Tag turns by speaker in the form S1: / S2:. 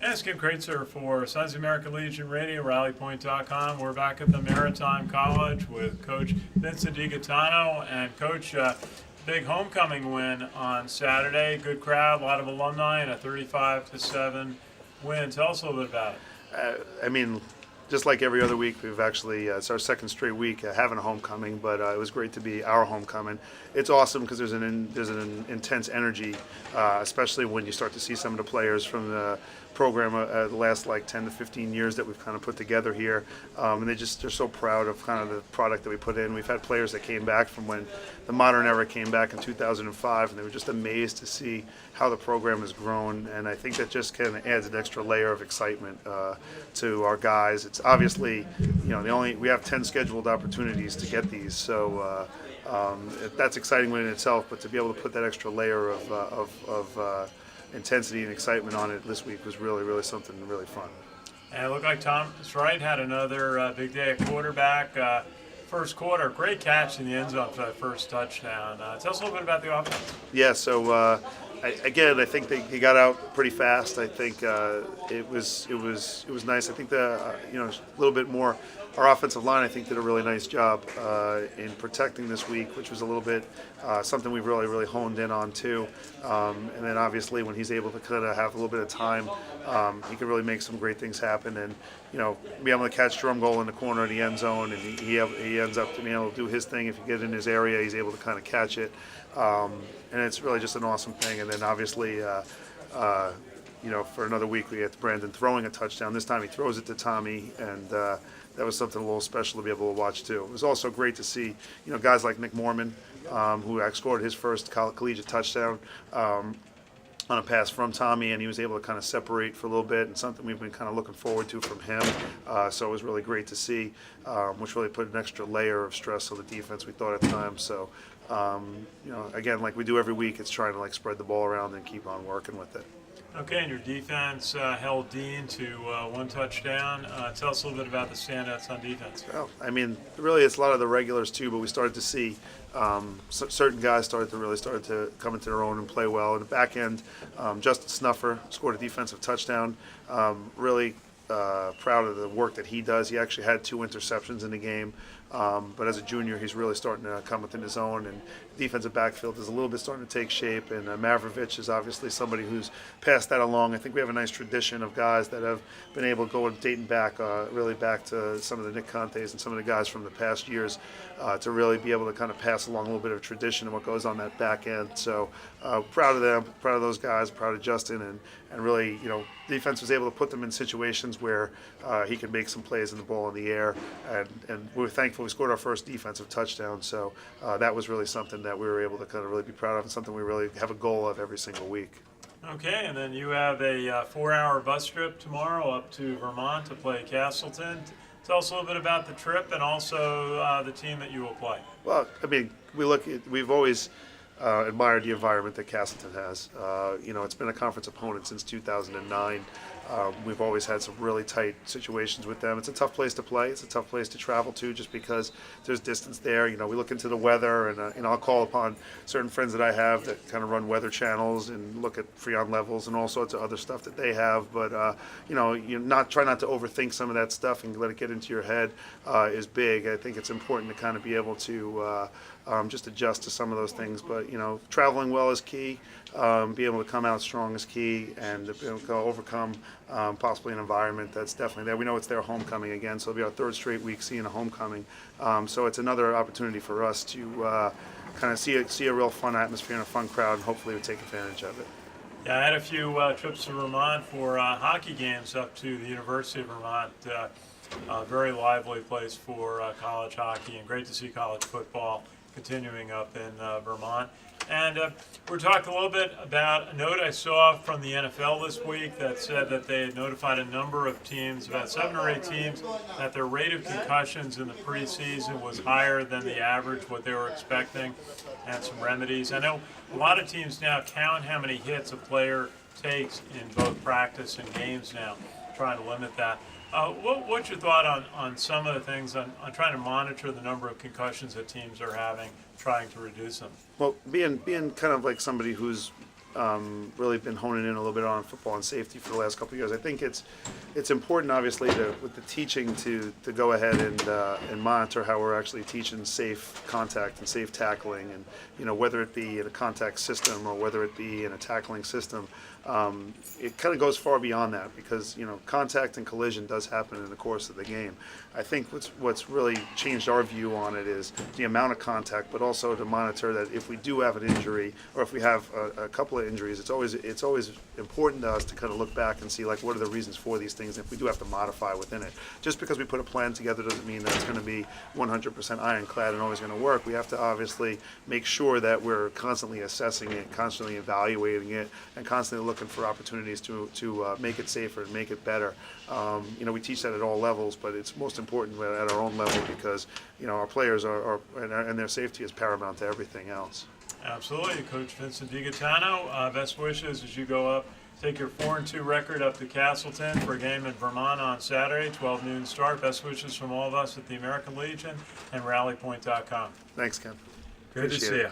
S1: It's Kim Kraetzer for Sons of American Legion Radio, RallyPoint.com. We're back at the Maritime College with Coach Vincent DiGaetano. And Coach, big homecoming win on Saturday. Good crowd, a lot of alumni, and a 35-7 win. Tell us a little bit about it.
S2: Just like every other week, we've actually, it's our second straight week having a homecoming, but it was great to be our homecoming. It's awesome because there's an intense energy, especially when you start to see some of the players from the program the last 10 to 15 years that we've kind of put together here, and they're so proud of kind of the product that we put in. We've had players that came back from when the modern era came back in 2005, and they were just amazed to see how the program has grown, and I think that just kind of adds an extra layer of excitement to our guys. It's obviously, we have 10 scheduled opportunities to get these, so that's exciting in itself, but to be able to put that extra layer of intensity and excitement on it this week was really, really something really fun.
S1: And it looked like Thomas Wright had another big day at quarterback. First quarter, great catch in the end zone for that first touchdown. Tell us a little bit about the offense.
S2: Yeah, so I think he got out pretty fast. I think it was nice. I think a little bit more. Our offensive line, I think, did a really nice job in protecting this week, which was a little bit something we've really, really honed in on too. And then obviously when he's able to kind of have a little bit of time, he can really make some great things happen. And be able to catch drum goal in the corner of the end zone, and he ends up being able to do his thing. If you get in his area, he's able to kind of catch it. And it's really just an awesome thing. And then obviously, for another week we get Brandon throwing a touchdown. This time he throws it to Tommy, and that was something a little special to be able to watch too. It was also great to see, guys like Nick Mormon, who scored his first collegiate touchdown on a pass from Tommy, and he was able to kind of separate for a little bit, and something we've been kind of looking forward to from him. So it was really great to see, which really put an extra layer of stress on the defense, we thought at times. So, again, like we do every week, it's trying to spread the ball around and keep on working with it.
S1: Okay, and your defense held Dean to one touchdown. Tell us a little bit about the standouts on defense.
S2: Well, really it's a lot of the regulars too, but we started to see certain guys started to come into their own and play well. In the back end, Justin Snuffer scored a defensive touchdown. Really proud of the work that he does. He actually had 2 interceptions in the game. But as a junior, he's really starting to come within his own, and defensive backfield is a little bit starting to take shape. And Mavrovich is obviously somebody who's passed that along. I think we have a nice tradition of guys that have been able to go and dating back, really back to some of the Nick Contes and some of the guys from the past years, to really be able to kind of pass along a little bit of tradition and what goes on that back end. So proud of them, proud of those guys, proud of Justin, and really, defense was able to put them in situations where he could make some plays in the ball in the air, and we were thankful we scored our first defensive touchdown. So that was really something that we were able to kind of really be proud of, and something we really have a goal of every single week.
S1: Okay, and then you have a 4-hour bus trip tomorrow up to Vermont to play Castleton. Tell us a little bit about the trip and also the team that you will play.
S2: Well, we've always admired the environment that Castleton has. It's been a conference opponent since 2009. We've always had some really tight situations with them. It's a tough place to play. It's a tough place to travel to, just because there's distance there. We look into the weather, and I'll call upon certain friends that I have that kind of run weather channels and look at freon levels and all sorts of other stuff that they have. But try not to overthink some of that stuff and let it get into your head is big. I think it's important to kind of be able to just adjust to some of those things. But traveling well is key. Be able to come out strong is key, and be able to overcome possibly an environment that's definitely there. We know it's their homecoming again, so it'll be our 3rd straight week seeing a homecoming. So it's another opportunity for us to kind of see a real fun atmosphere and a fun crowd, and hopefully we take advantage of it.
S1: Yeah, I had a few trips to Vermont for hockey games up to the University of Vermont. Very lively place for college hockey, and great to see college football continuing up in Vermont. And we're talking a little bit about a note I saw from the NFL this week that said that they had notified a number of teams, about 7 or 8 teams, that their rate of concussions in the preseason was higher than the average, what they were expecting, and some remedies. I know a lot of teams now count how many hits a player takes in both practice and games now, trying to limit that. What's your thought on some of the things on trying to monitor the number of concussions that teams are having, trying to reduce them?
S2: Well, being kind of like somebody who's really been honing in a little bit on football and safety for the last couple of years. I think it's important, obviously, with the teaching to go ahead and monitor how we're actually teaching safe contact and safe tackling, and whether it be in a contact system or whether it be in a tackling system. It kind of goes far beyond that because contact and collision does happen in the course of the game. I think what's really changed our view on it is the amount of contact, but also to monitor that if we do have an injury or if we have a couple of injuries, it's always important to us to kind of look back and see, like, what are the reasons for these things. If we do have to modify within it, just because we put a plan together doesn't mean that it's going to be 100% ironclad and always going to work. We have to obviously make sure that we're constantly assessing it, constantly evaluating it, and constantly looking for opportunities to make it safer and make it better. We teach that at all levels, but it's most important at our own level because our players and their safety is paramount to everything else.
S1: Absolutely. Coach Vincent DiGaetano, best wishes as you go up. Take your 4-2 record up to Castleton for a game in Vermont on Saturday, 12 noon start. Best wishes from all of us at the American Legion and RallyPoint.com.
S2: Thanks, Ken.
S1: Good to see you.